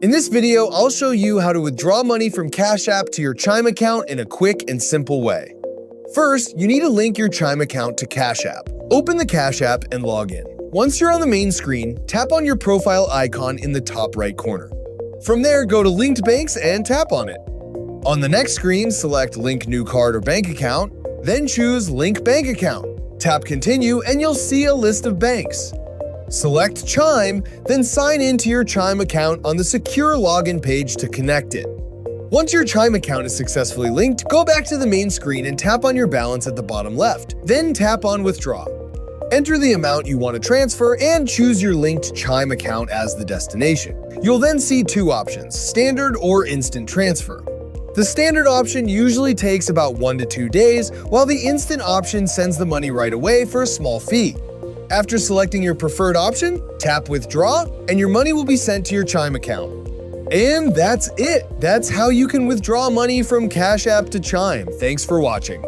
In this video, I'll show you how to withdraw money from Cash App to your Chime account in a quick and simple way. First, you need to link your Chime account to Cash App. Open the Cash App and log in. Once you're on the main screen, tap on your profile icon in the top right corner. From there, go to Linked Banks and tap on it. On the next screen, select Link New Card or Bank Account, then choose Link Bank Account. Tap Continue and you'll see a list of banks. Select Chime, then sign into your Chime account on the secure login page to connect it. Once your Chime account is successfully linked, go back to the main screen and tap on your balance at the bottom left. Then tap on Withdraw. Enter the amount you want to transfer and choose your linked Chime account as the destination. You'll then see two options, Standard or Instant Transfer. The Standard option usually takes about 1 to 2 days, while the Instant option sends the money right away for a small fee. After selecting your preferred option, tap Withdraw, and your money will be sent to your Chime account. And that's it! That's how you can withdraw money from Cash App to Chime. Thanks for watching.